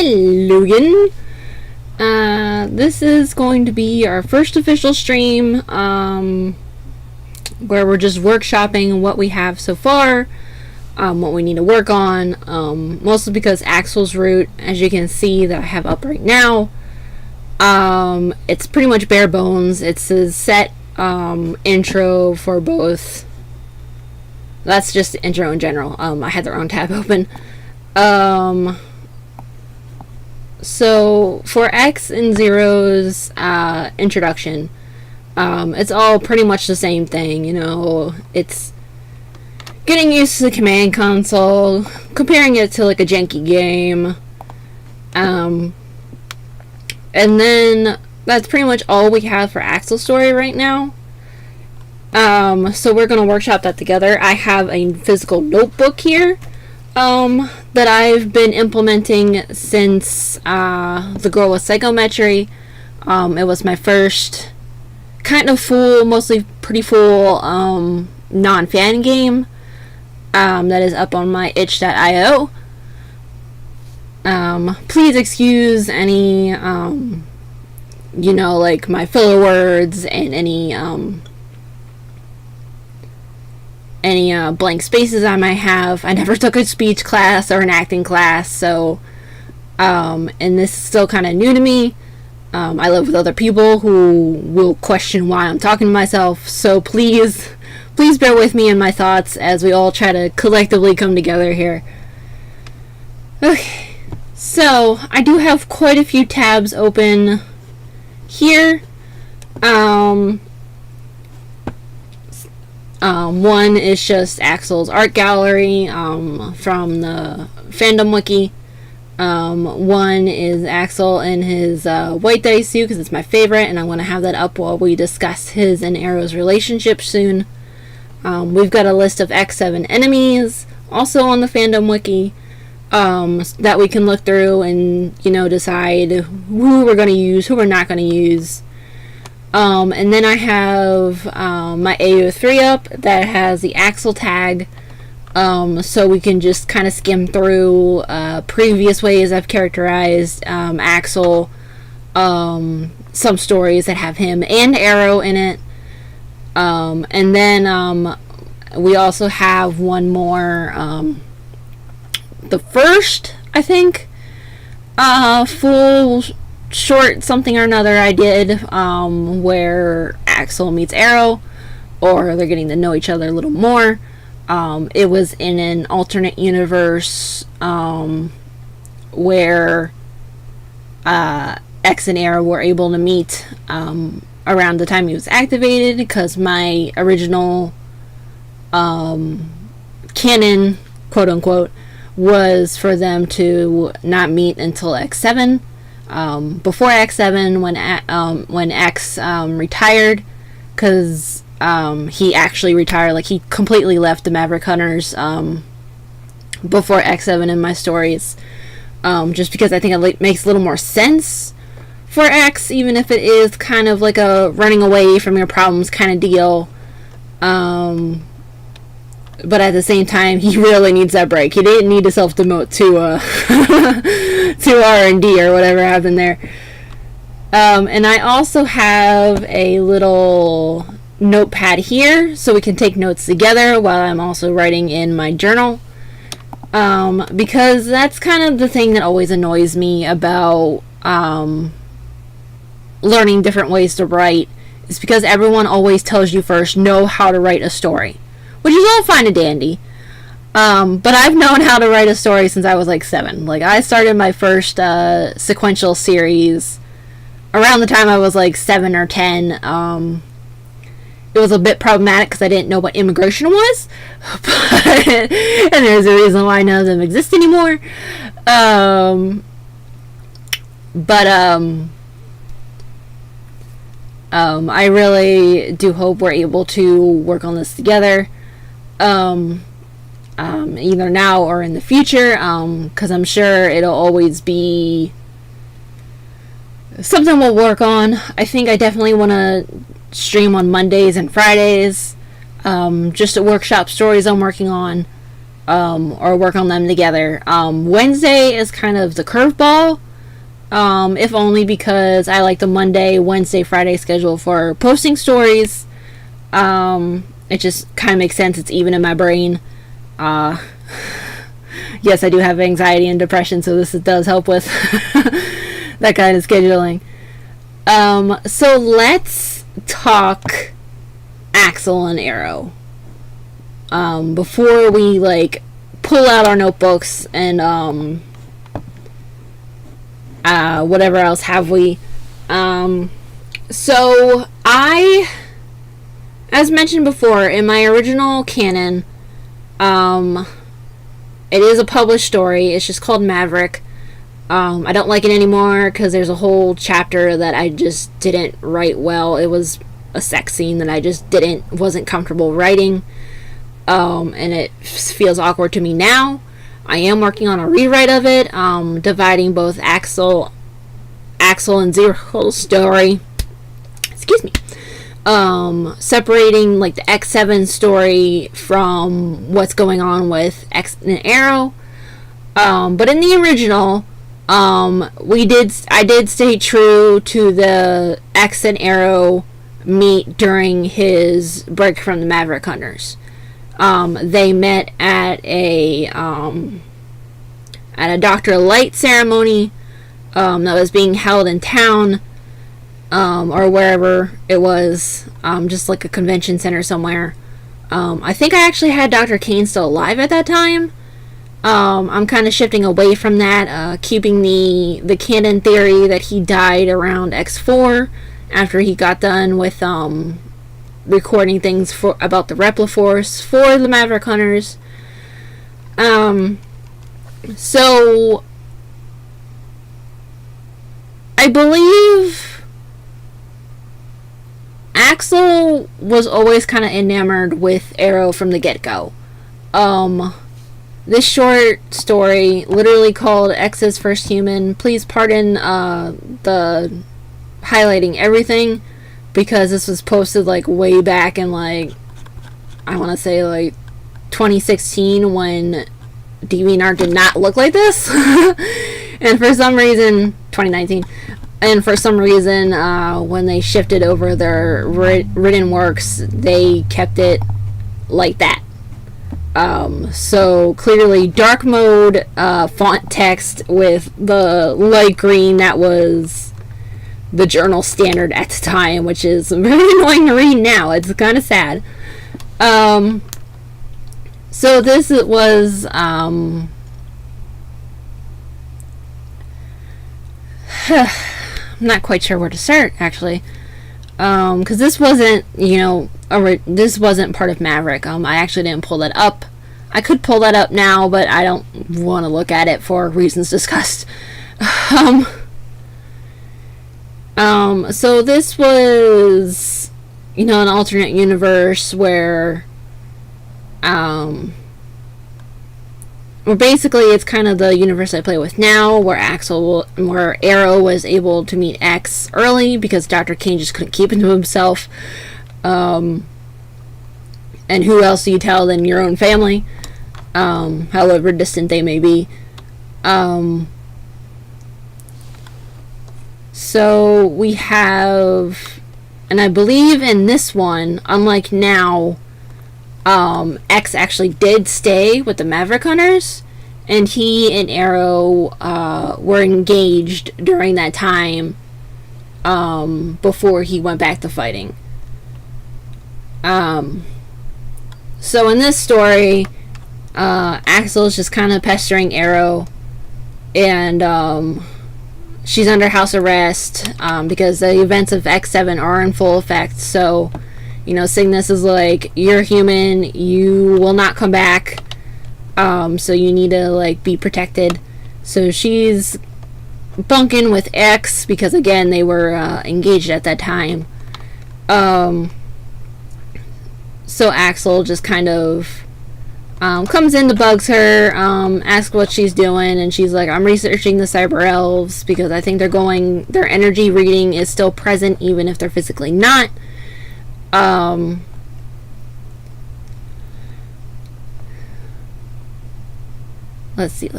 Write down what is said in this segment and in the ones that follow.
Hello again. This is going to be our first official stream, where we're just workshopping what we have so far, what we need to work on, mostly because Axel's route, as you can see that I have up right now, it's pretty much bare bones. It's a set intro for both. That's just the intro in general. I had the wrong tab open. So for X and Zero's introduction, it's all pretty much the same thing. You know, it's getting used to the command console, comparing it to like a janky game, and then that's pretty much all we have for Axel's story right now. So we're gonna workshop that together. I have a physical notebook here that I've been implementing since The Girl with Psychometry. It was my first kind of full, mostly pretty full non-fan game that is up on my itch.io. Please excuse any like my filler words and any blank spaces I might have. I never took a speech class or an acting class, so and this is still kind of new to me. I live with other people who will question why I'm talking to myself, so please bear with me in my thoughts as we all try to collectively come together here. Okay, so I do have quite a few tabs open here. One is just Axel's art gallery from the fandom wiki. One is Axel in his white dice suit because it's my favorite, and I'm going to have that up while we discuss his and Arrow's relationship soon. We've got a list of X7 enemies also on the fandom wiki that we can look through and decide who we're going to use, who we're not going to use. And then I have my AO3 up that has the Axel tag, so we can just kind of skim through previous ways I've characterized Axel, some stories that have him and Arrow in it, and then we also have one more, the first, I think, full short something or another I did where Axel meets Arrow, or they're getting to know each other a little more. It was in an alternate universe where X and Arrow were able to meet around the time he was activated, because my original canon, quote unquote, was for them to not meet until X7. Before X7, when X retired, because he actually retired, like he completely left the Maverick Hunters before X7 in my stories, just because I think it makes a little more sense for X, even if it is kind of like a running away from your problems kind of deal. But at the same time, he really needs that break. He didn't need to self-demote to to R&D or whatever happened there. And I also have a little notepad here, so we can take notes together while I'm also writing in my journal. Because that's kind of the thing that always annoys me about learning different ways to write, is because everyone always tells you first, know how to write a story. Which is all fine and dandy. But I've known how to write a story since I was like 7. Like, I started my first sequential series around the time I was like 7 or 10. It was a bit problematic because I didn't know what immigration was. And there's a reason why none of them exist anymore. I really do hope we're able to work on this together. Either now or in the future, because I'm sure it'll always be something we'll work on. I think I definitely want to stream on Mondays and Fridays, just to workshop stories I'm working on. or work on them together. Wednesday is kind of the curveball, if only because I like the Monday, Wednesday, Friday schedule for posting stories. It just kind of makes sense. It's even in my brain. Yes, I do have anxiety and depression, so this does help with that kind of scheduling. So let's talk Axel and Arrow. Before we like pull out our notebooks and whatever else have we. So I, as mentioned before, in my original canon, it is a published story. It's just called Maverick. I don't like it anymore because there's a whole chapter that I just didn't write well. It was a sex scene that I just wasn't comfortable writing. And it feels awkward to me now. I am working on a rewrite of it, dividing both Axel and Zero's story. Excuse me. Separating like the X7 story from what's going on with X and Arrow. But in the original, I did stay true to the X and Arrow meet during his break from the Maverick Hunters. They met at a Dr. Light ceremony that was being held in town, or wherever it was, just like a convention center somewhere. I think I actually had Dr. Kane still alive at that time. I'm kind of shifting away from that, keeping the canon theory that he died around X4 after he got done with recording things about the Repliforce for the Maverick Hunters. So I believe Axel was always kind of enamored with Arrow from the get-go. This short story, literally called X's First Human, please pardon the highlighting everything, because this was posted like way back in like, I want to say like 2016, when DeviantArt did not look like this. And for some reason, 2019, and for some reason, when they shifted over their written works, they kept it like that. So clearly dark mode font text with the light green that was the journal standard at the time, which is very annoying to read now. It's kind of sad. So this was I'm not quite sure where to start, actually, because this wasn't, this wasn't part of Maverick. I actually didn't pull that up. I could pull that up now, but I don't want to look at it for reasons discussed. So this was, an alternate universe where basically it's kind of the universe I play with now, where Arrow was able to meet X early because Dr. Kane just couldn't keep it to himself. And who else do you tell than your own family, however distant they may be. So we have, and I believe in this one, unlike now, X actually did stay with the Maverick Hunters, and he and Arrow were engaged during that time, before he went back to fighting. So in this story, Axel's just kind of pestering Arrow, and she's under house arrest because the events of X7 are in full effect. So, Cygnus is like, you're human, you will not come back, so you need to like be protected. So she's bunking with X because, again, they were engaged at that time. So Axel just kind of comes in to bugs her, asks what she's doing, and she's like, I'm researching the cyber elves because I think their energy reading is still present even if they're physically not. Let's see.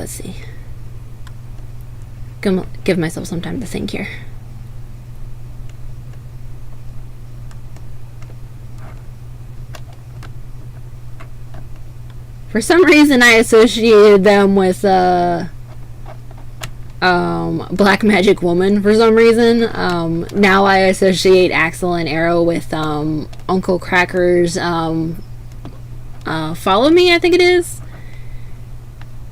Give myself some time to think here. For some reason, I associated them with Black Magic Woman. For some reason, now I associate Axel and Arrow with Uncle Cracker's Follow Me, I think it is.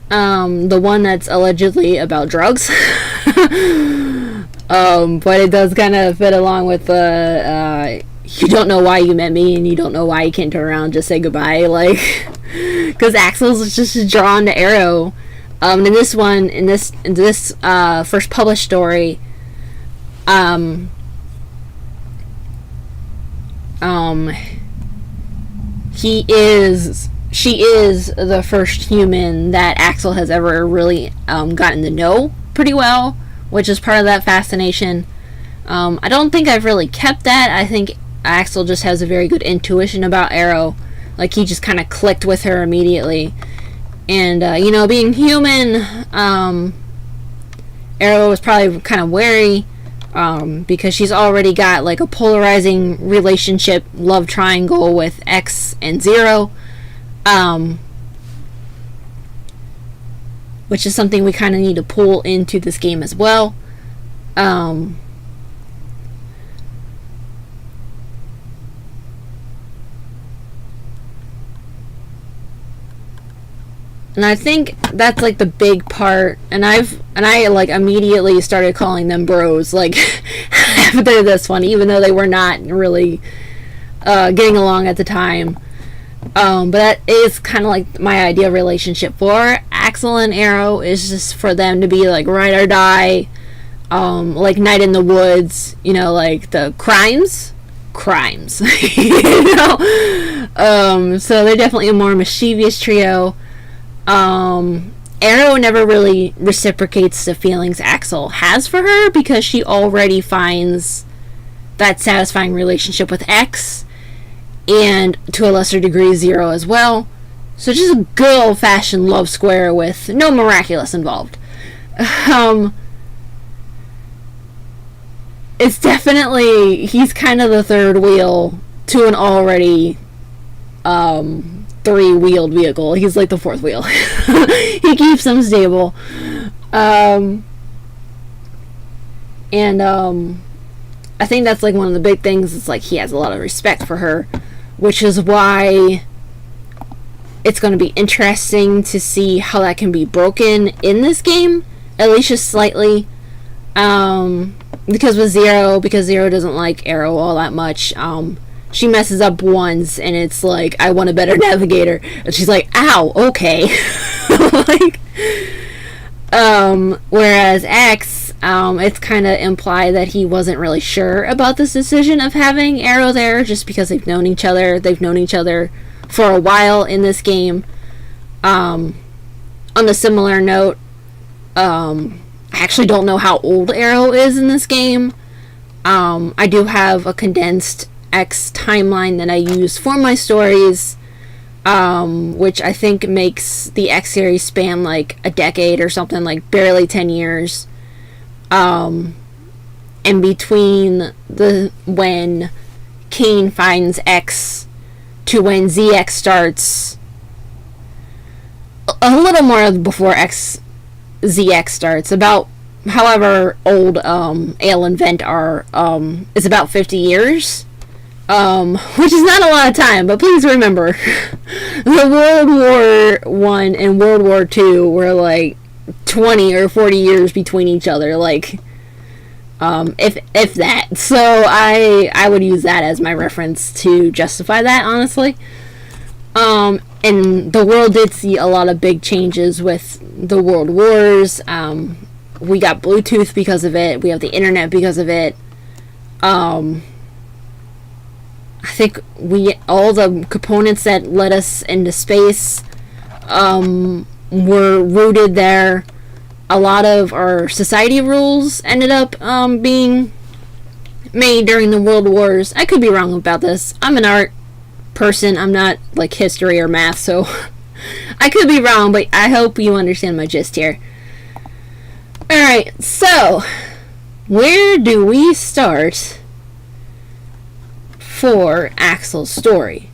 The one that's allegedly about drugs. But it does kind of fit along with the you don't know why you met me and you don't know why you can't turn around, just say goodbye, like, because Axel's just drawn to Arrow. In this first published story, she is the first human that Axel has ever really gotten to know pretty well, which is part of that fascination. I don't think I've really kept that. I think Axel just has a very good intuition about Arrow. Like, he just kind of clicked with her immediately. And, being human, Arrow was probably kind of wary, because she's already got, like, a polarizing relationship, love triangle with X and Zero, which is something we kind of need to pull into this game as well. And I think that's like the big part, and I like immediately started calling them bros, like, after this one, even though they were not really getting along at the time. But that is kind of like my ideal relationship for Axel and Arrow, is just for them to be like ride or die, like Night in the Woods, like the crimes. So they're definitely a more mischievous trio. Arrow never really reciprocates the feelings Axel has for her, because she already finds that satisfying relationship with X, and to a lesser degree Zero as well. So just a good old-fashioned love square with no miraculous involved. It's definitely, he's kind of the third wheel to an already three-wheeled vehicle. He's like the fourth wheel. He keeps them stable. I think that's like one of the big things. It's like he has a lot of respect for her, which is why it's going to be interesting to see how that can be broken in this game, at least just slightly. Because Zero doesn't like Arrow all that much. She messes up once, and it's like, I want a better navigator. And she's like, ow, okay. Like, whereas X, it's kind of implied that he wasn't really sure about this decision of having Arrow there, just because they've known each other for a while in this game. On a similar note, I actually don't know how old Arrow is in this game. I do have a condensed X timeline that I use for my stories, which I think makes the X series span like a decade or something, like barely 10 years. And between when Kane finds X to when ZX starts, a little more before ZX starts, about however old Ale and Vent are, is about 50 years. Which is not a lot of time, but please remember, the World War I and World War II were like 20 or 40 years between each other, like, if that. So I would use that as my reference to justify that, honestly. And the world did see a lot of big changes with the World Wars. We got Bluetooth because of it. We have the internet because of it. I think all the components that led us into space were rooted there. A lot of our society rules ended up being made during the World Wars. I could be wrong about this. I'm an art person. I'm not like history or math, so I could be wrong, but I hope you understand my gist here. Alright, so where do we start for Axel's story?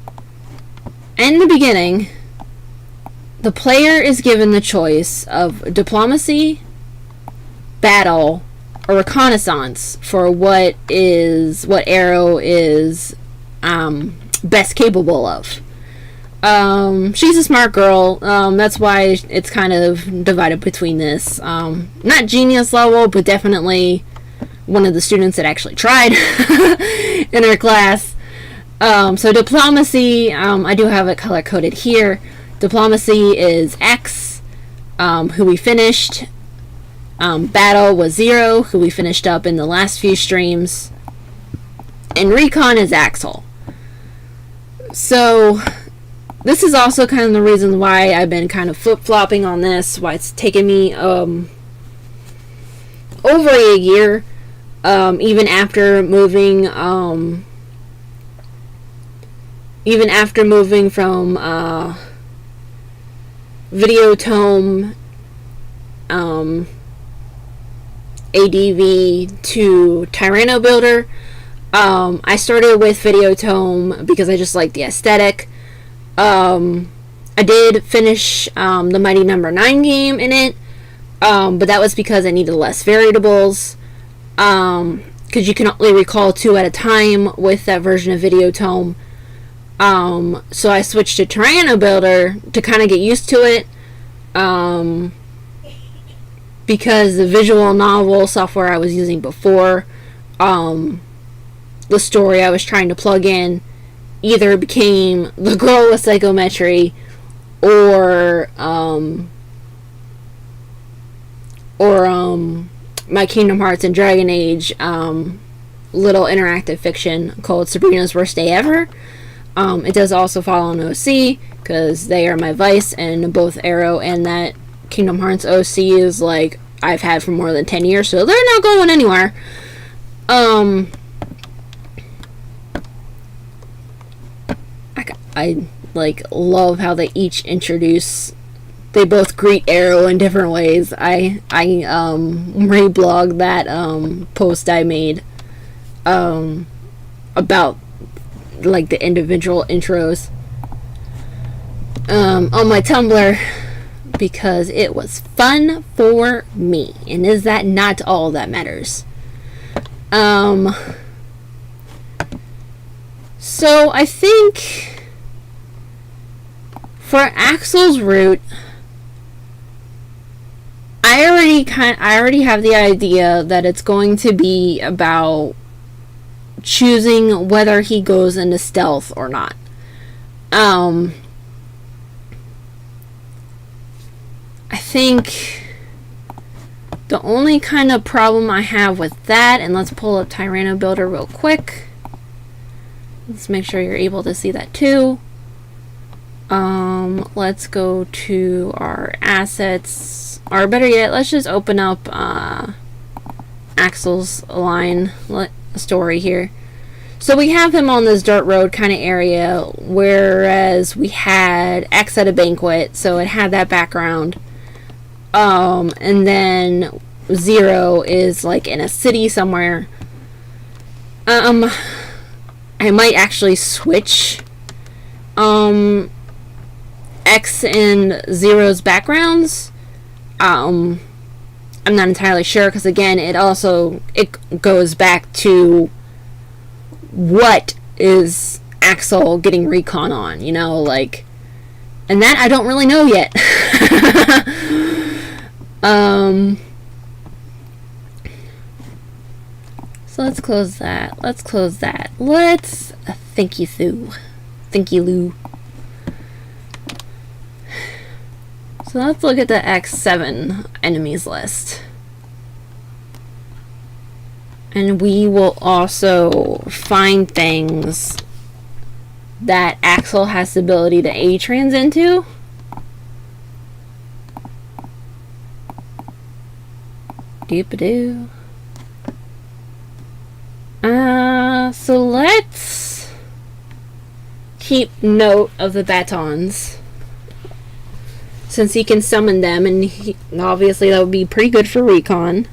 In the beginning, the player is given the choice of diplomacy, battle, or reconnaissance for what Arrow is best capable of. She's a smart girl. That's why it's kind of divided between this. Not genius level, but definitely one of the students that actually tried in her class. So diplomacy, I do have it color-coded here. Diplomacy is X, who we finished. Battle was 0, who we finished up in the last few streams. And recon is Axel. So this is also kind of the reason why I've been kind of flip-flopping on this, why it's taken me over a year, even after moving from Videotome ADV to Tyranobuilder. I started with Videotome because I just like the aesthetic. I did finish the Mighty Number 9 game in it, but that was because I needed less variables, because you can only recall 2 at a time with that version of Videotome. So I switched to Tyranobuilder to kind of get used to it, because the visual novel software I was using before, the story I was trying to plug in either became the girl with psychometry or my Kingdom Hearts and Dragon Age little interactive fiction called Sabrina's Worst Day Ever. It does also follow an OC because they are my vice, and both Arrow and that Kingdom Hearts OC is like I've had for more than 10 years, so they're not going anywhere. I like love how they each introduce. They both greet Arrow in different ways. I reblogged that post I made about like the individual intros on my Tumblr because it was fun for me, and is that not all that matters? So I think for Axel's route, I already have the idea that it's going to be about choosing whether he goes into stealth or not. I think the only kind of problem I have with that, and let's pull up Tyranobuilder real quick. Let's make sure you're able to see that too. Let's go to our assets, or better yet, let's just open up Axel's line story here. So we have him on this dirt road kind of area, whereas we had X at a banquet, so it had that background. And then 0 is like in a city somewhere. I might actually switch X and 0's backgrounds. I'm not entirely sure because again it goes back to what is Axel getting recon on, you know, like, and that I don't really know yet. So let's close that. Let's thank you, Sue. Thank you, Lou. So let's look at the X7 enemies list. And we will also find things that Axel has the ability to A-trans into. Doop-a-doo. So let's keep note of the batons. since he can summon them, and obviously that would be pretty good for recon.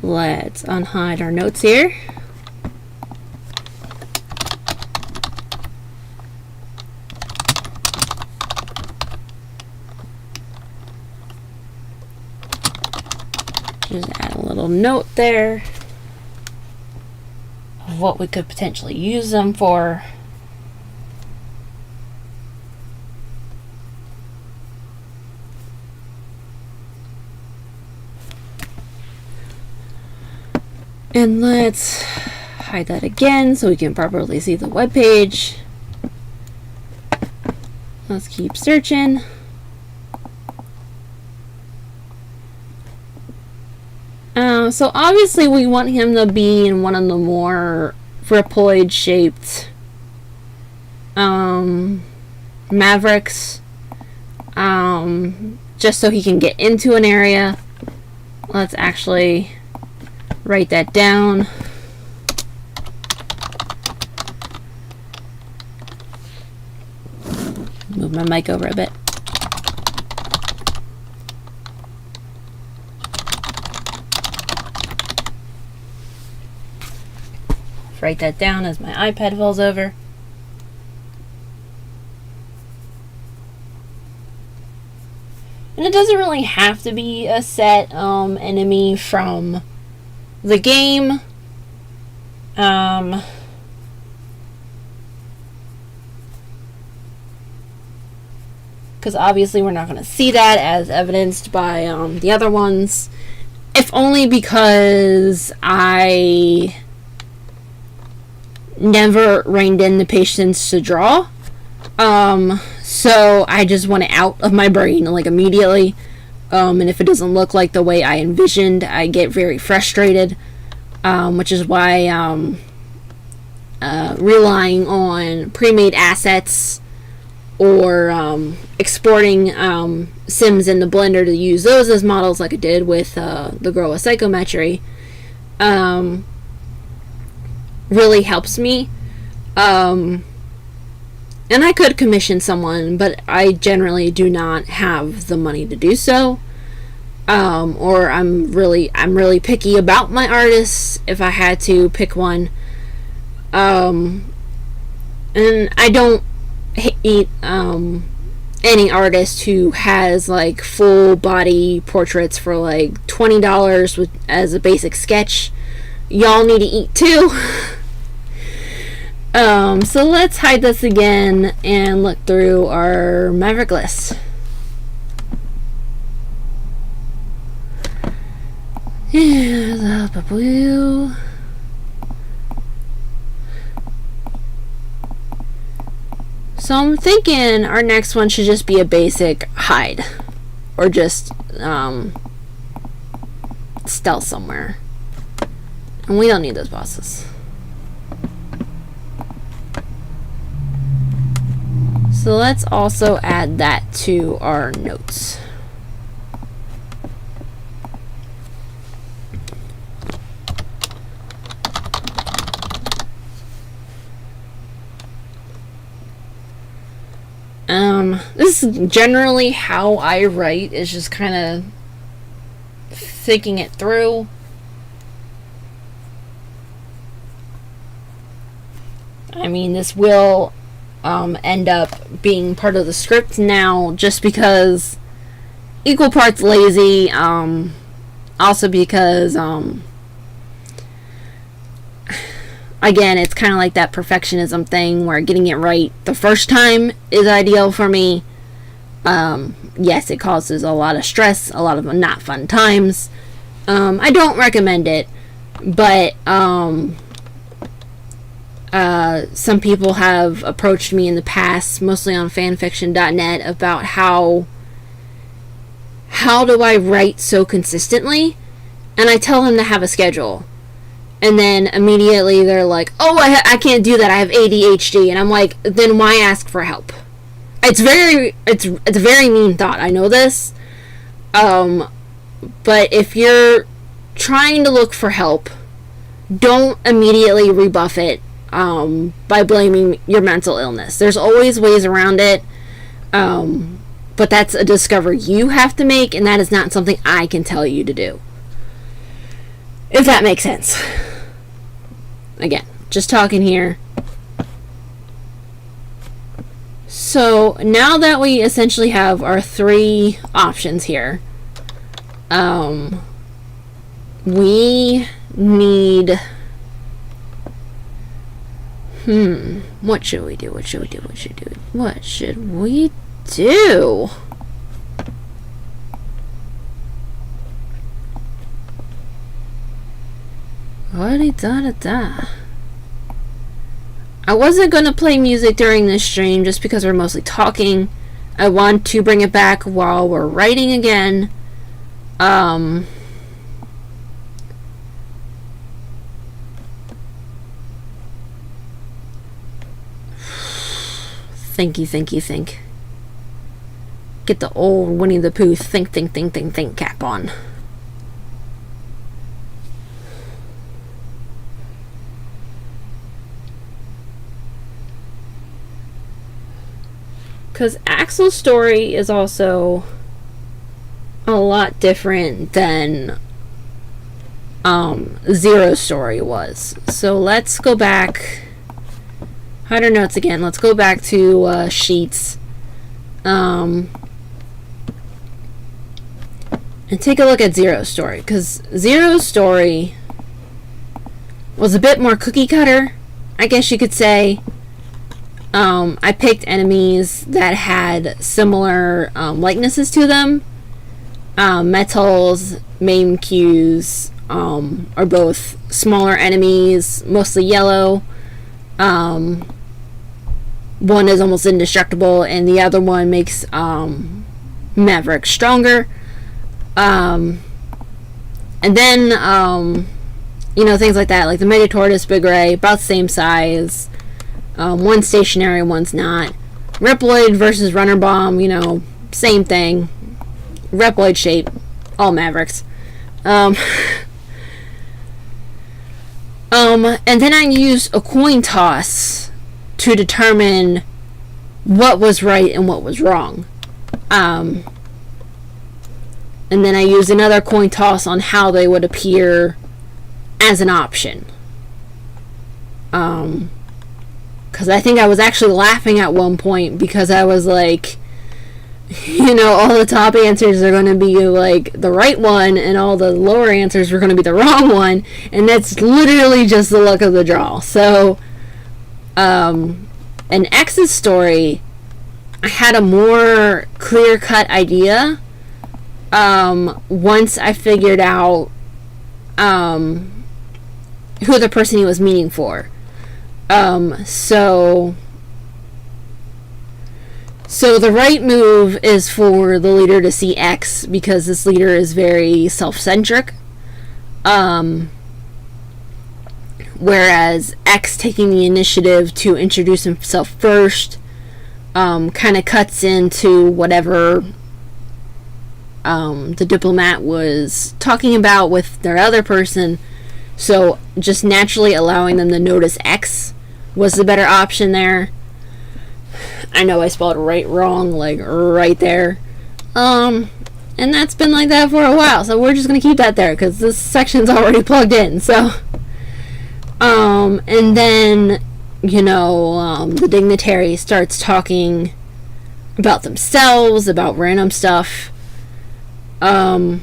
Let's unhide our notes here. Just add a little note there of what we could potentially use them for. And let's hide that again so we can properly see the web page. Let's keep searching. So obviously we want him to be in one of the more Riploid shaped Mavericks, just so he can get into an area. Let's actually write that down. Move my mic over a bit. Write that down as my iPad falls over. And it doesn't really have to be a set enemy from the game. Because obviously we're not going to see that as evidenced by the other ones. If only because I never reined in the patience to draw. So I just want it out of my brain like immediately. And if it doesn't look like the way I envisioned, I get very frustrated. Which is why relying on pre-made assets or exporting sims into Blender to use those as models like I did with the girl with psychometry really helps me. And I could commission someone, but I generally do not have the money to do so. Or I'm really picky about my artists if I had to pick one. And I don't hate any artist who has like full body portraits for like $20 as a basic sketch. Y'all need to eat too. So let's hide this again and look through our Maverick list. So I'm thinking our next one should just be a basic hide. Or just stealth somewhere. And we don't need those bosses. So let's also add that to our notes. This is generally how I write, is just kind of thinking it through. I mean, this will end up being part of the script now, just because equal parts lazy, also because again, it's kind of like that perfectionism thing where getting it right the first time is ideal for me. Yes, it causes a lot of stress, a lot of not fun times. I don't recommend it, but some people have approached me in the past, mostly on fanfiction.net, about how do I write so consistently? And I tell them to have a schedule. And then immediately they're like, oh, I can't do that, I have ADHD. And I'm like, then why ask for help? It's a very mean thought, I know this. But if you're trying to look for help, don't immediately rebuff it by blaming your mental illness. There's always ways around it, but that's a discovery you have to make, and that is not something I can tell you to do. If that makes sense. Again, just talking here. So now that we essentially have our 3 options here, we need... What should we do? What should we do? What should we do? What should we do? Da-da-da-da. I wasn't going to play music during this stream just because we're mostly talking. I want to bring it back while we're writing again. Think. Get the old Winnie the Pooh think cap on. Because Axel's story is also a lot different than Zero's story was. So let's go back. Hide our notes again. Let's go back to Sheets. And take a look at Zero's story. Because Zero's story was a bit more cookie cutter, I guess you could say. I picked enemies that had similar likenesses to them. Metals, Maimqs are both smaller enemies, mostly yellow. One is almost indestructible, and the other one makes Maverick stronger. And then, things like that, like the Mega Tortoise, Big Ray, about the same size. One's stationary, one's not. Reploid versus Runner Bomb, same thing. Reploid shape, all Mavericks. And then I used a coin toss to determine what was right and what was wrong. And then I used another coin toss on how they would appear as an option. Because I think I was actually laughing at one point because I was like, all the top answers are going to be like the right one and all the lower answers are going to be the wrong one, and that's literally just the luck of the draw. So in X's story, I had a more clear-cut idea once I figured out who the person he was meaning for. So the right move is for the leader to see X because this leader is very self-centric. Whereas X taking the initiative to introduce himself first kind of cuts into whatever the diplomat was talking about with their other person. So just naturally allowing them to notice X was the better option there. I know I spelled right wrong, like right there. And that's been like that for a while, so we're just going to keep that there because this section's already plugged in. So, and then, the dignitary starts talking about themselves, about random stuff. And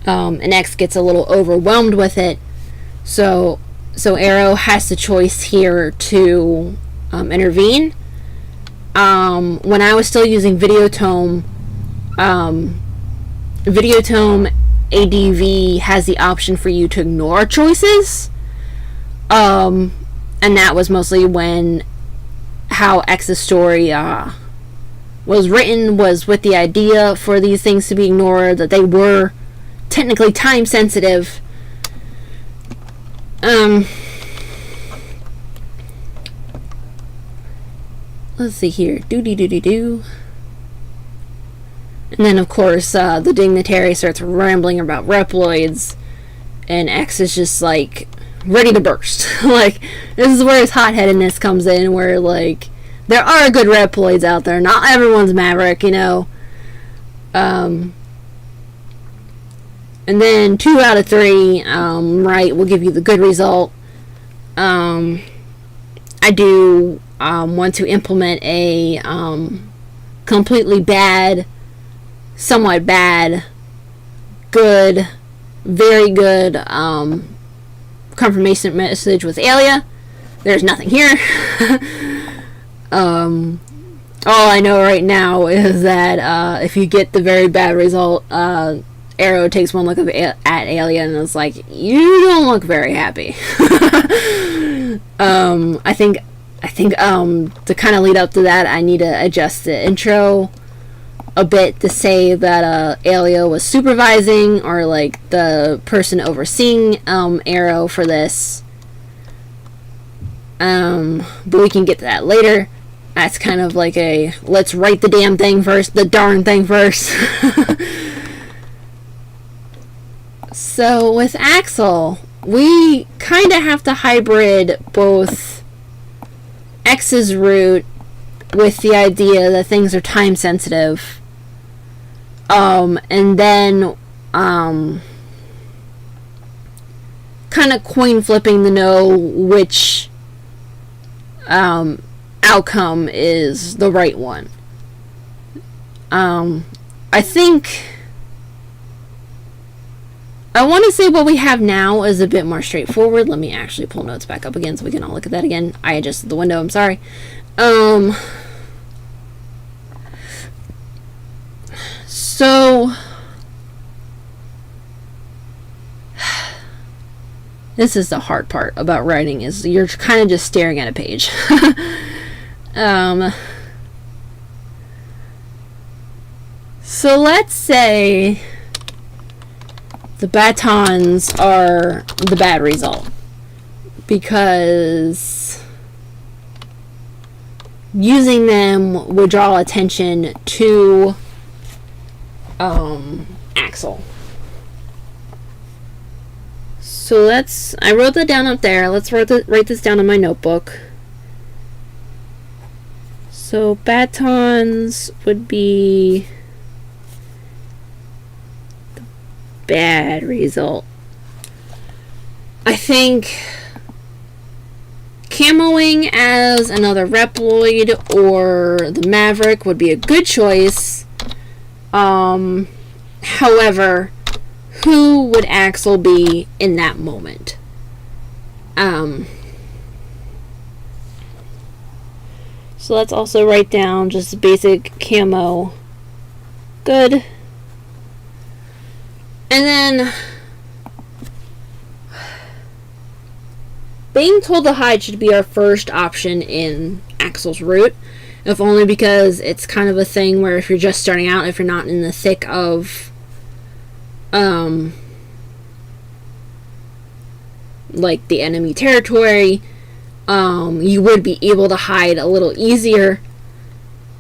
X gets a little overwhelmed with it. So Arrow has the choice here to intervene. When I was still using Videotome, Videotome ADV has the option for you to ignore choices. And that was mostly when how X's story was written, was with the idea for these things to be ignored, that they were technically time sensitive. Let's see here. Do. And then, of course, the dignitary starts rambling about Reploids. and X is just like ready to burst. Like, this is where his hot-headedness comes in, where like there are good Reploids out there. Not everyone's Maverick, you know. And then 2 out of 3, right, will give you the good result. I do want to implement a completely bad, somewhat bad, good, very good confirmation message with Alia. There's nothing here. All I know right now is that if you get the very bad result, Arrow takes one look at Alia and is like, you don't look very happy. I think to kind of lead up to that, I need to adjust the intro a bit to say that Alia was supervising, or like the person overseeing Arrow for this. But we can get to that later. That's kind of like a let's write the damn thing first, the darn thing first. So with Axel, we kind of have to hybrid both X's route with the idea that things are time sensitive, and then kind of coin flipping to know which outcome is the right one. I think I want to say what we have now is a bit more straightforward. Let me actually pull notes back up again so we can all look at that again. I adjusted the window, I'm sorry. So this is the hard part about writing, is you're kind of just staring at a page. So let's say the batons are the bad result, because using them would draw attention to Axel. So I wrote that down up there. Let's write this down in my notebook. So batons would be the bad result. I think camoing as another Reploid or the Maverick would be a good choice. However, who would Axel be in that moment? So let's also write down just basic camo. Good. And then being told to hide should be our first option in Axel's route, if only because it's kind of a thing where if you're just starting out, if you're not in the thick of like the enemy territory, you would be able to hide a little easier.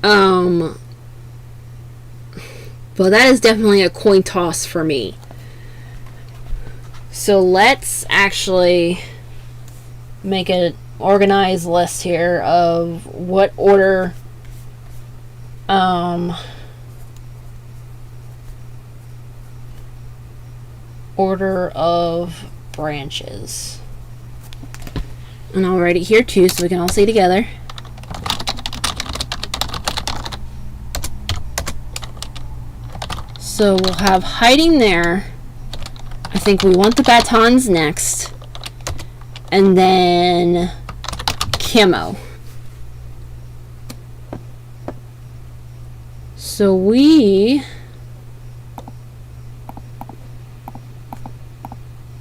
But that is definitely a coin toss for me. So let's actually make an organized list here of what order order of branches. And I'll write it here too so we can all see together. So we'll have hiding there. I think we want the batons next. And then camo. So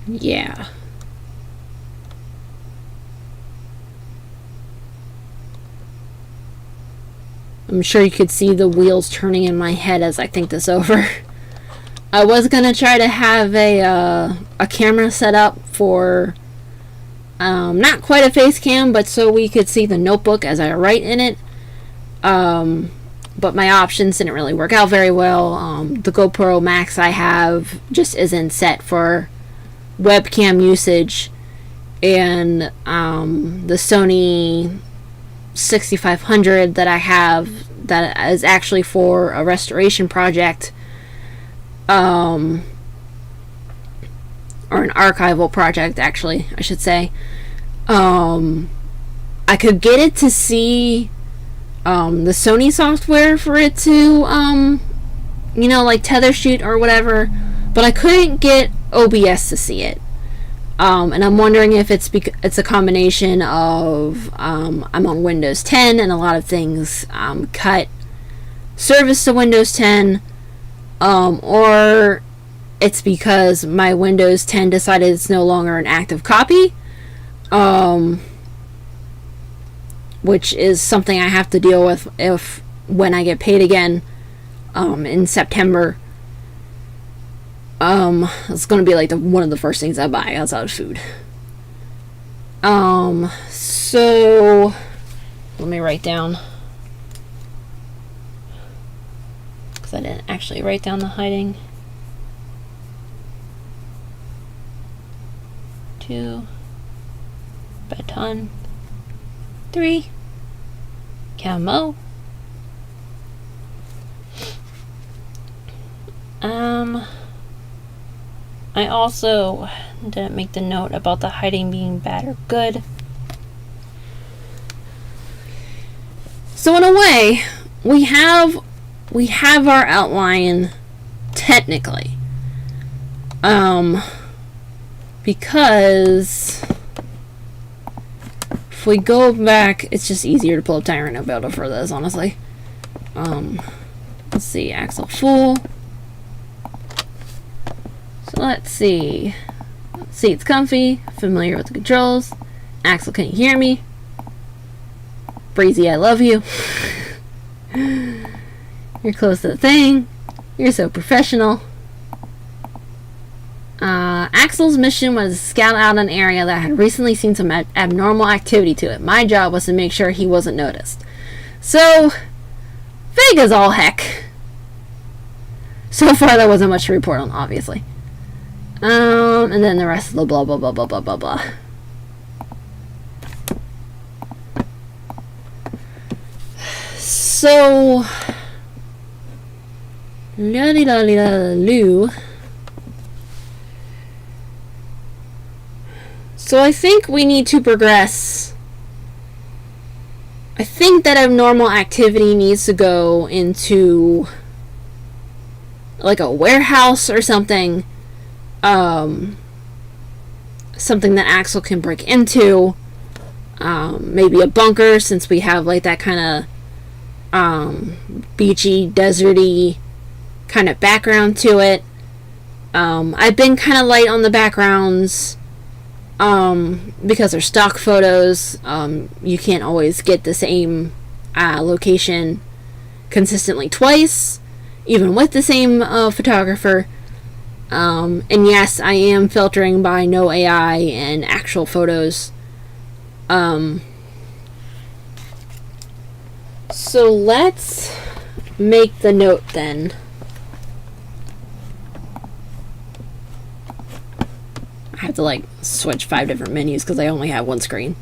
yeah. I'm sure you could see the wheels turning in my head as I think this over. I was gonna try to have a camera set up for not quite a face cam, but so we could see the notebook as I write in it. But my options didn't really work out very well. The GoPro Max I have just isn't set for webcam usage and the Sony 6500 that I have that is actually for a restoration project, or an archival project, actually, I should say. I could get it to see the Sony software for it to like tether shoot or whatever, but I couldn't get OBS to see it. And I'm wondering if it's a combination of I'm on Windows 10 and a lot of things cut service to Windows 10, or it's because my Windows 10 decided it's no longer an active copy, which is something I have to deal with when I get paid again in September. It's gonna be like one of the first things I buy outside of food. So let me write down, because I didn't actually write down the hiding. 2 baton 3 camo. I also didn't make the note about the hiding being bad or good. So in a way, we have our outline technically. Because if we go back, it's just easier to pull up Tyranobuilder for this, honestly. Let's see, axle full. So let's see. Seat's comfy, familiar with the controls. Axel can't hear me. Breezy, I love you. You're close to the thing. You're so professional. Axel's mission was to scout out an area that had recently seen some abnormal activity to it. My job was to make sure he wasn't noticed. So, vague as all heck. So far, there wasn't much to report on, obviously. And then the rest of the blah, blah, blah, blah, blah, blah, blah. So, la-di-la-di-la-loo. So I think we need to progress. I think that abnormal activity needs to go into like a warehouse or something. Something that Axel can break into. Maybe a bunker, since we have like that kind of beachy, deserty kind of background to it. I've been kind of light on the backgrounds. Because they're stock photos, you can't always get the same location consistently twice, even with the same photographer. And yes, I am filtering by no AI and actual photos. So let's make the note then. I have to like switch 5 different menus because I only have one screen.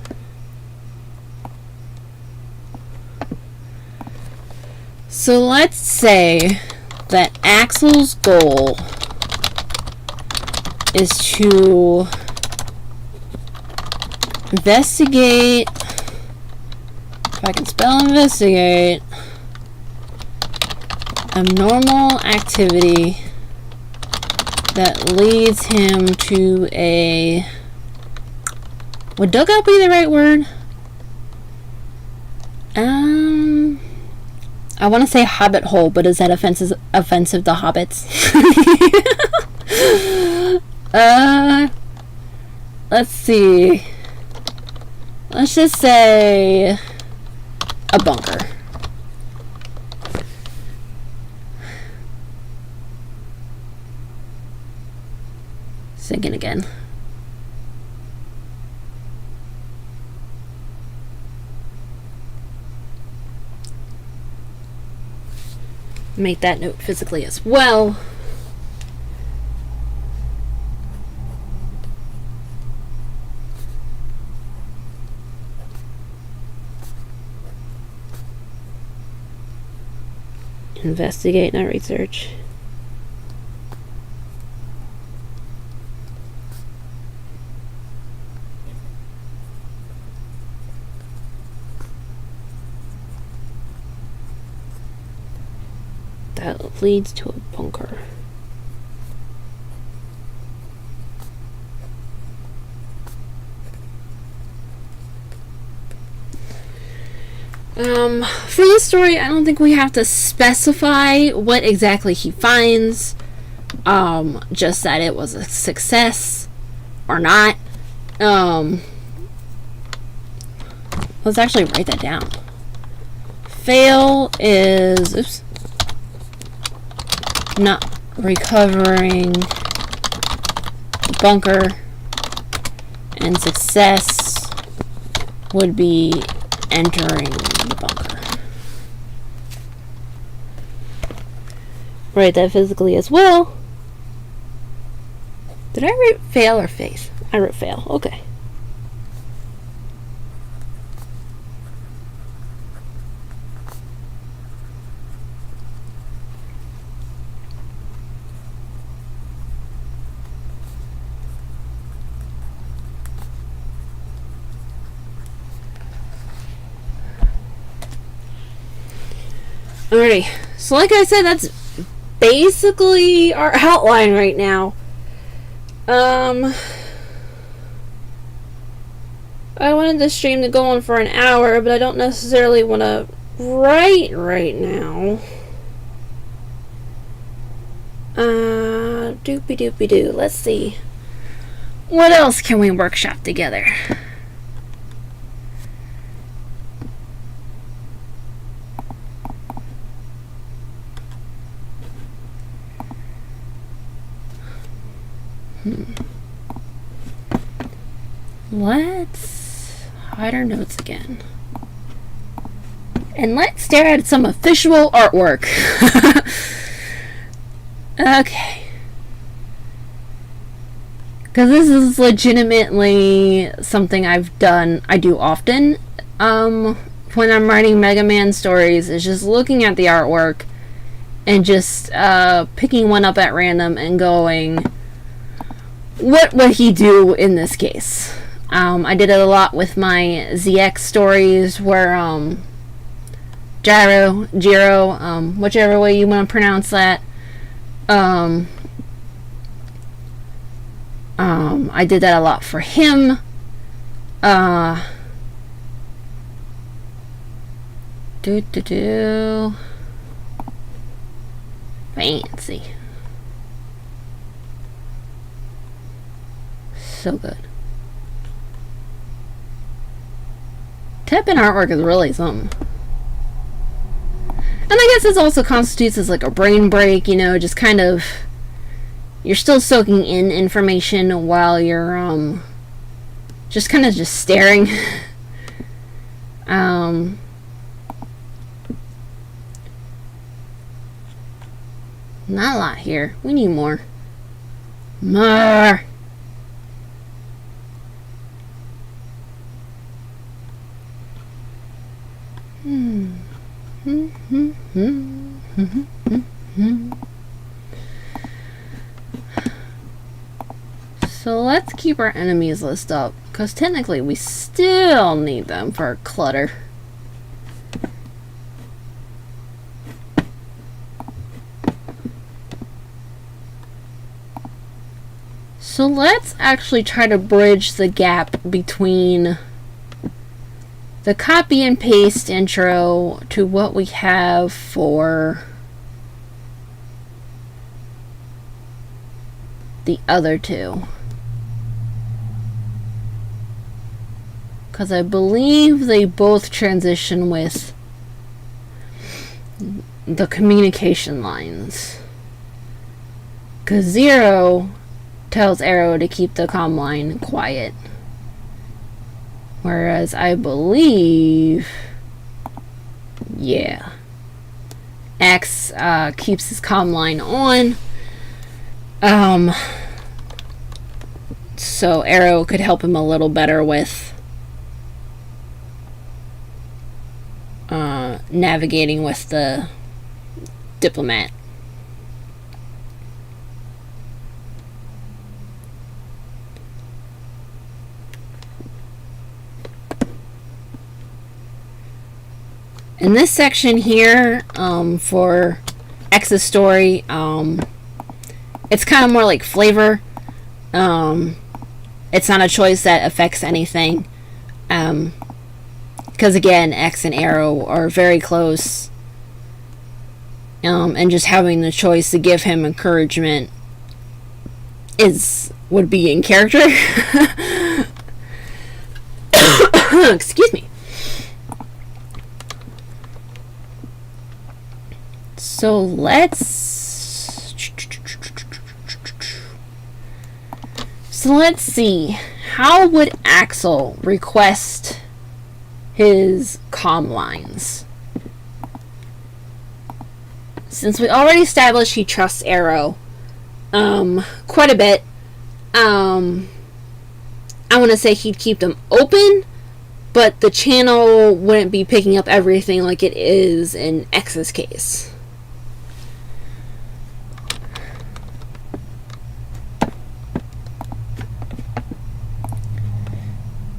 So let's say that Axel's goal is to investigate, if I can spell investigate, abnormal activity that leads him to a... Would dugout be the right word? I want to say hobbit hole, but is that offensive to hobbits? Let's see. Let's just say a bunker. Sinking again. Make that note physically as well. Investigate, not research. That leads to a bunker. For this story, I don't think we have to specify what exactly he finds. Just that it was a success or not. Let's actually write that down. Fail is, oops, not recovering bunker, and success would be entering the bunker. Write that physically as well. Did I write fail or faith? I wrote fail. Okay. Alrighty, so like I said, that's basically our outline right now. I wanted the stream to go on for an hour, but I don't necessarily want to write right now. Doopy doopy doo. Let's see. What else can we workshop together? Let's hide our notes again. And let's stare at some official artwork. Okay. Because this is legitimately something I do often. When I'm writing Megaman stories, is just looking at the artwork and just picking one up at random and going, what would he do in this case? I did it a lot with my ZX stories where Jiro, whichever way you want to pronounce that, I did that a lot for him. Fancy. So good. Tap-in artwork is really something. And I guess this also constitutes as like a brain break, you know, just kind of, you're still soaking in information while you're just kind of just staring. Not a lot here. We need more. More. So let's keep our enemies list up, because technically we still need them for clutter. So let's actually try to bridge the gap between the copy and paste intro to what we have for the other two. Because I believe they both transition with the communication lines. Because Zero tells Arrow to keep the comm line quiet. Whereas I believe, yeah, X keeps his comm line on. So Arrow could help him a little better with navigating with the diplomat. In this section here, for X's story, it's kind of more like flavor. It's not a choice that affects anything. Because again, X and Arrow are very close. And just having the choice to give him encouragement would be in character. Excuse me. So let's see. How would Axel request his comm lines? Since we already established he trusts Arrow quite a bit, I want to say he'd keep them open, but the channel wouldn't be picking up everything like it is in X's case.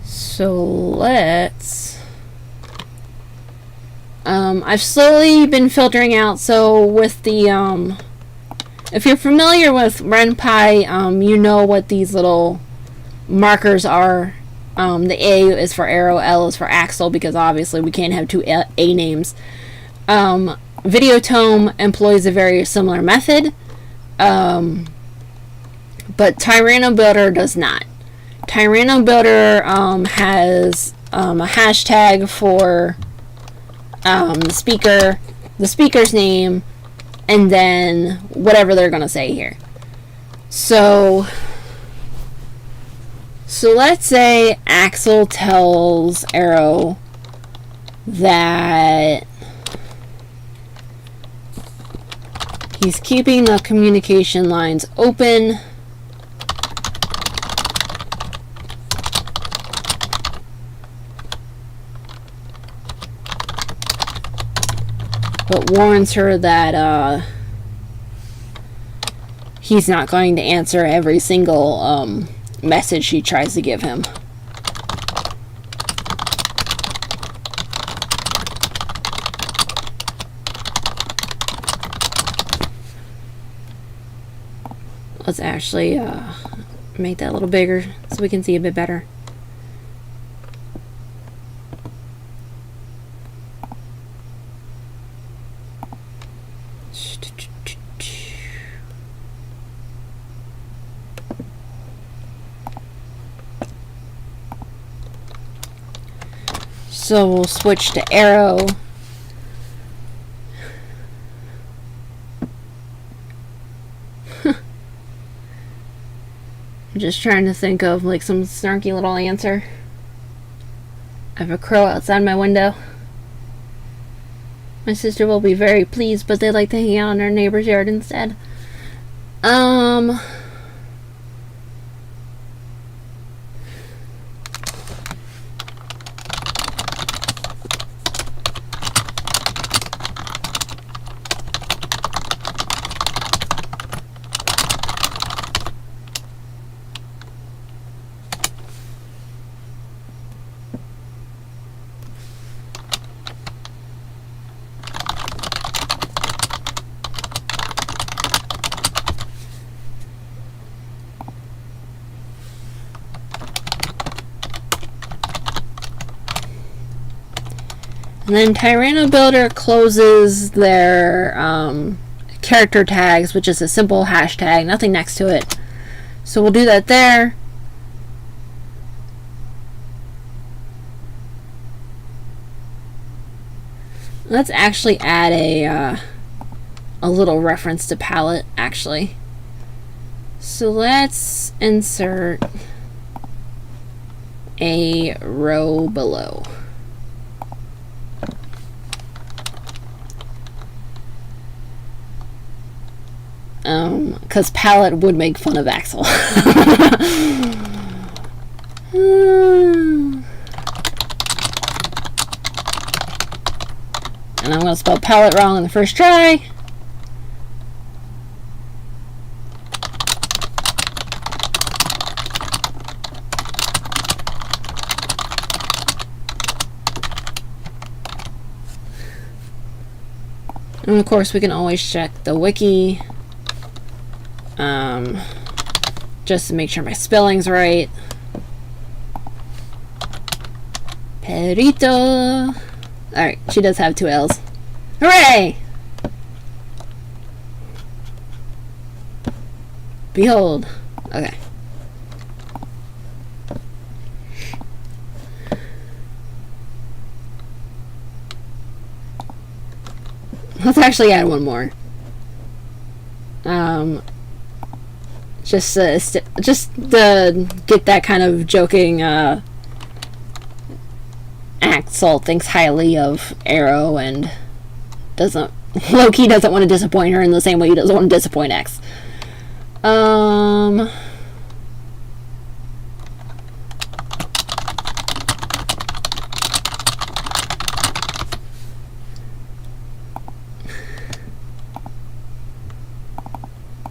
So let's... I've slowly been filtering out, so with the, if you're familiar with RenPy, you know what these little markers are. The A is for Arrow, L is for Axel, because obviously we can't have two A names. Videotome employs a very similar method, but Tyranobuilder does not. Tyranobuilder has a hashtag for the speaker's name, and then whatever they're gonna say here. So let's say Axel tells Arrow that he's keeping the communication lines open, but warns her that he's not going to answer every single message she tries to give him. Let's actually make that a little bigger so we can see a bit better. So we'll switch to Arrow. I'm just trying to think of like some snarky little answer. I have a crow outside my window. My sister will be very pleased, but they like to hang out in our neighbor's yard instead. And then Tyranobuilder closes their character tags, which is a simple hashtag, nothing next to it. So we'll do that there. Let's actually add a little reference to palette, actually. So let's insert a row below. Because palette would make fun of Axel. And I'm going to spell palette wrong on the first try. And of course we can always check the wiki just to make sure my spelling's right. Perito. Alright, she does have 2 L's. Hooray! Behold. Okay. Let's actually add one more. Just to get that kind of joking, Axel thinks highly of Arrow and Loki doesn't want to disappoint her in the same way he doesn't want to disappoint X.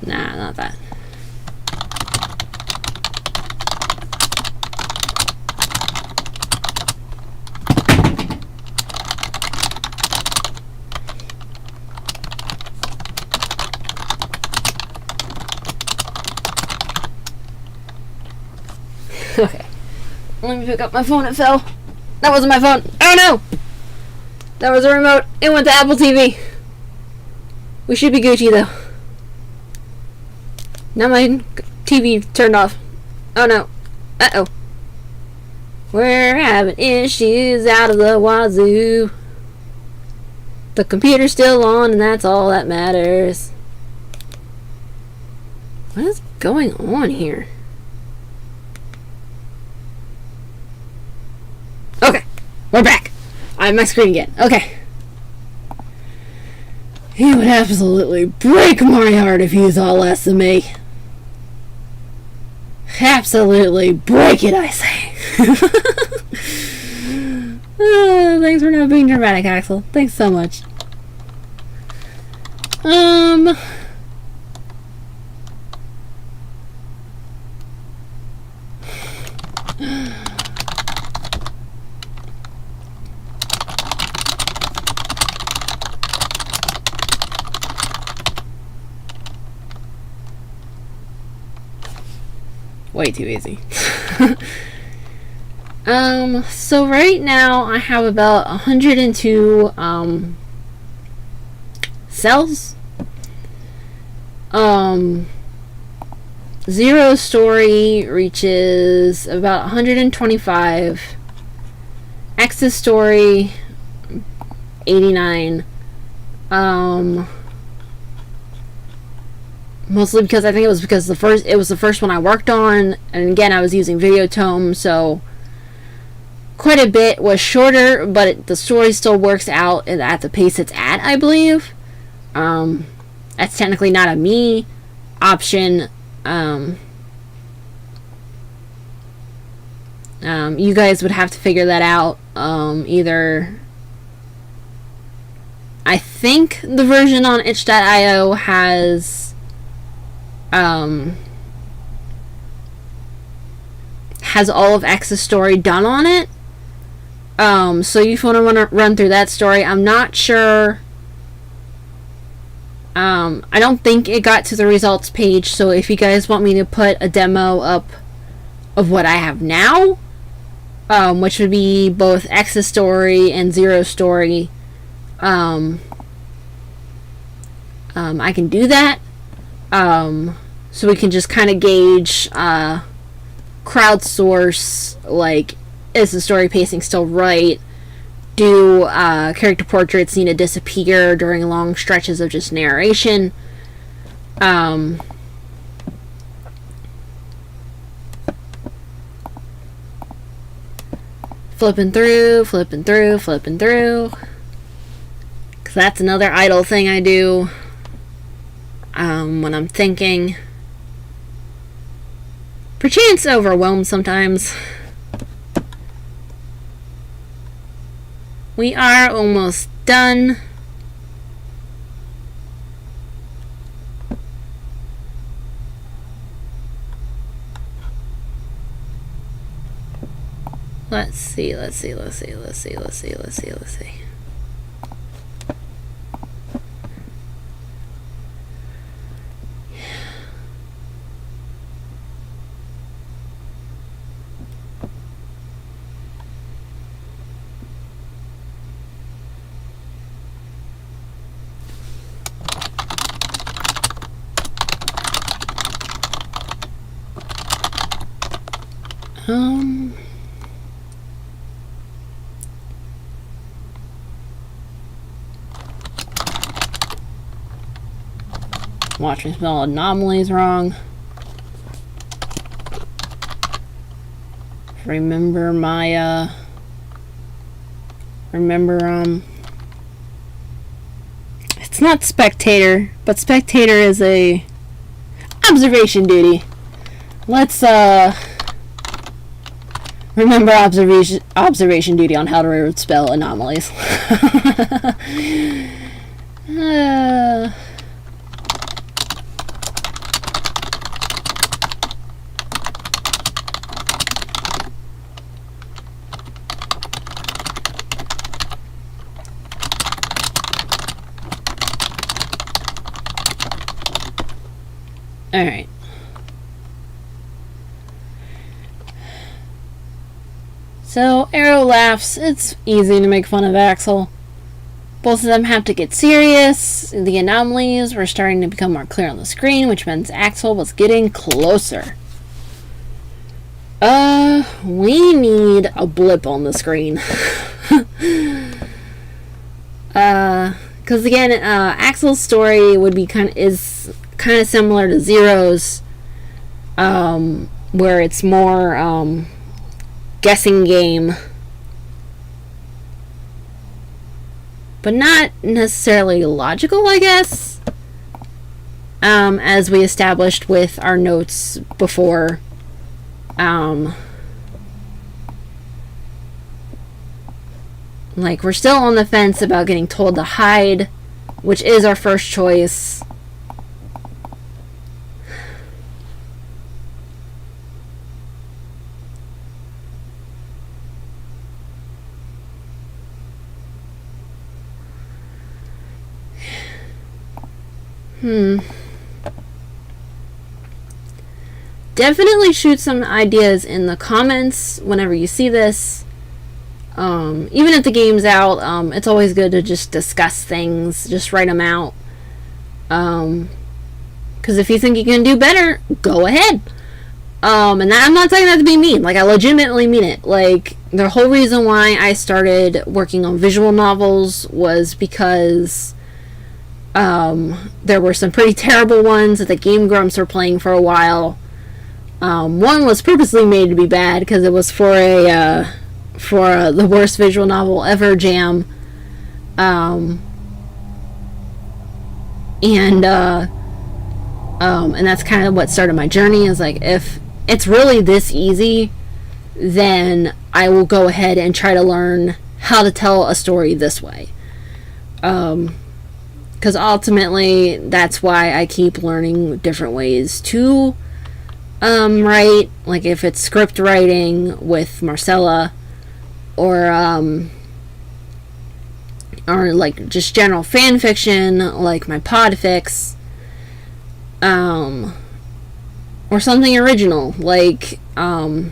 Nah, not that. Okay. Let me pick up my phone. It fell. That wasn't my phone. Oh no! That was a remote. It went to Apple TV. We should be Gucci though. Now my TV turned off. Oh no. Uh-oh. We're having issues out of the wazoo. The computer's still on and that's all that matters. What is going on here? Okay. We're back. I have my screen again. Okay. He would absolutely break my heart if he was all less than me. Absolutely break it, I say. Thanks for not being dramatic, Axel. Thanks so much. Way too easy. So right now I have about 102 cells. Zero story reaches about 125. X's story 89. Mostly because I think it was because it was the first one I worked on, and again I was using Videotome, so quite a bit was shorter, but the story still works out at the pace it's at, I believe. That's technically not a me option. You guys would have to figure that out. Either I think the version on itch.io has all of X's story done on it. So if you want to run through that story, I'm not sure. I don't think it got to the results page, so if you guys want me to put a demo up of what I have now, which would be both X's story and Zero's story, I can do that. So we can just kind of gauge, crowdsource, like, is the story pacing still right? Do character portraits need to disappear during long stretches of just narration? Flipping through. Because that's another idle thing I do when I'm thinking. Perchance overwhelmed sometimes. We are almost done. Let's see. Watch me spell anomalies wrong. Remember my, it's not spectator, but spectator is a observation duty. Let's, remember observation duty on how to spell anomalies. Alright. So, Arrow laughs. It's easy to make fun of Axel. Both of them have to get serious. The anomalies were starting to become more clear on the screen, which means Axel was getting closer. We need a blip on the screen. Because again, Axel's story would be kind of similar to Zero's, where it's more guessing game, but not necessarily logical, I guess, as we established with our notes before. Like, we're still on the fence about getting told to hide, which is our first choice. Definitely shoot some ideas in the comments whenever you see this. Even if the game's out, it's always good to just discuss things, just write them out. Because if you think you can do better, go ahead. And I'm not saying that to be mean. Like, I legitimately mean it. Like, the whole reason why I started working on visual novels was because there were some pretty terrible ones that the Game Grumps were playing for a while. One was purposely made to be bad because it was for the worst visual novel ever jam. And that's kind of what started my journey. Is like, if it's really this easy, then I will go ahead and try to learn how to tell a story this way. Because ultimately, that's why I keep learning different ways to write. Like, if it's script writing with Marcella, or like just general fan fiction, like my podfics, or something original. Like, I've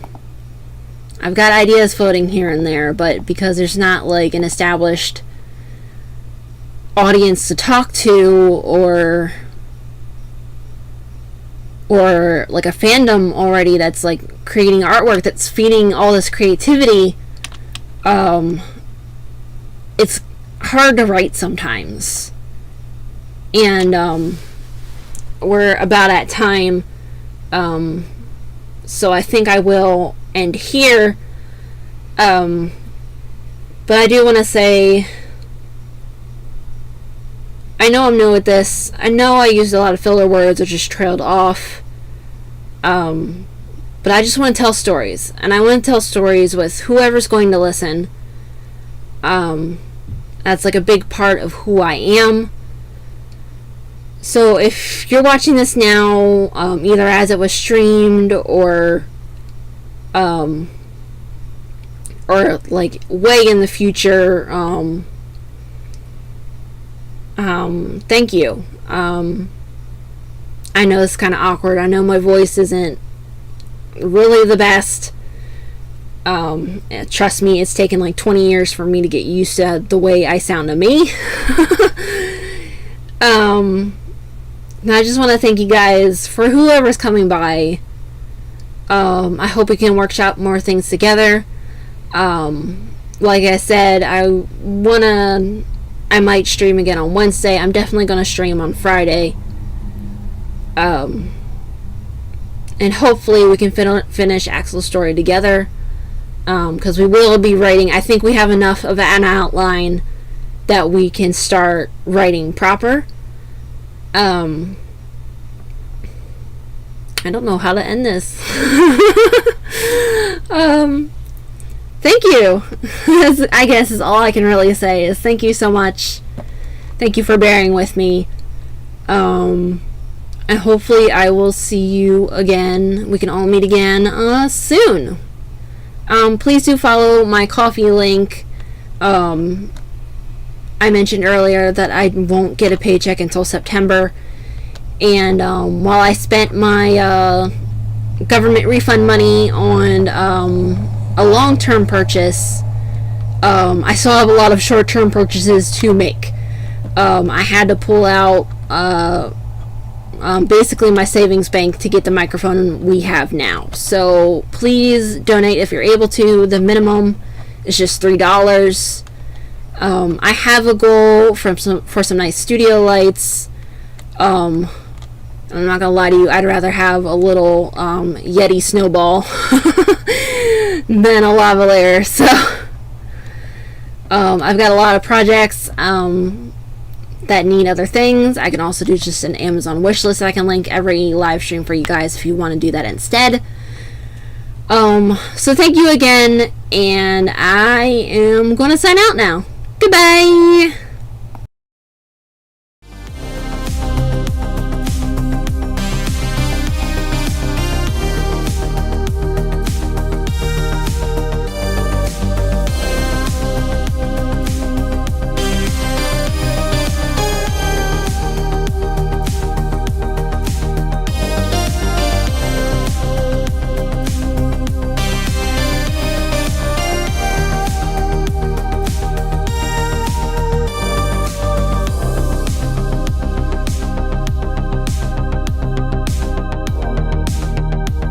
got ideas floating here and there, but because there's not like an established audience to talk to, or like a fandom already that's like creating artwork that's feeding all this creativity, it's hard to write sometimes. And we're about at time, so I think I will end here. But I do want to say, I know I'm new at this. I know I used a lot of filler words or just trailed off. But I just want to tell stories. And I want to tell stories with whoever's going to listen. That's like a big part of who I am. So if you're watching this now, either as it was streamed or like way in the future, thank you. I know it's kind of awkward. I know my voice isn't really the best. Trust me, it's taken like 20 years for me to get used to the way I sound to me. And I just want to thank you guys for whoever's coming by. I hope we can workshop more things together. Like I said, I might stream again on Wednesday. I'm definitely going to stream on Friday. And hopefully we can finish Axel's story together. Because we will be writing. I think we have enough of an outline that we can start writing proper. I don't know how to end this. Thank you. I guess is all I can really say is thank you so much. Thank you for bearing with me. And hopefully I will see you again. We can all meet again soon. Please do follow my Ko-fi link. I mentioned earlier that I won't get a paycheck until September. And while I spent my government refund money on a long-term purchase, I still have a lot of short-term purchases to make. I had to pull out basically my savings bank to get the microphone we have now. So please donate if you're able to. The minimum is just $3. I have a goal for some nice studio lights. I'm not gonna lie to you, I'd rather have a little Yeti snowball than a lavalier. So I've got a lot of projects that need other things. I can also do just an Amazon wish list that I can link every live stream for you guys if you want to do that instead. So thank you again, and I am going to sign out now. Goodbye!